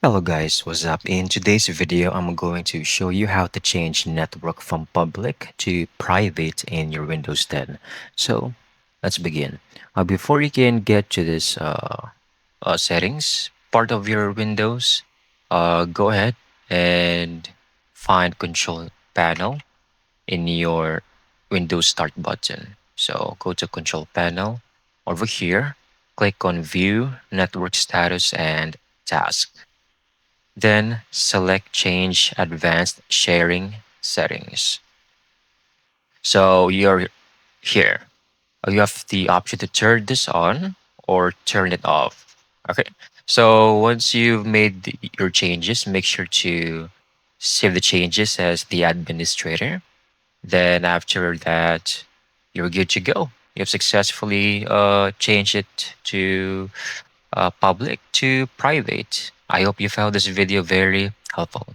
Hello guys, what's up? In today's video, I'm going to show you how to change network from public to private in your Windows 10. So let's begin. Before you can get to this settings part of your Windows, go ahead and find Control Panel in your Windows Start button. So go to Control Panel over here, click on View, Network Status, and Task. Then select Change Advanced Sharing Settings. So you're here. You have the option to turn this on or turn it off. Okay. So once you've made your changes, make sure to save the changes as the administrator. Then after that, you're good to go. You've successfully changed it to public to private. I hope you found this video very helpful.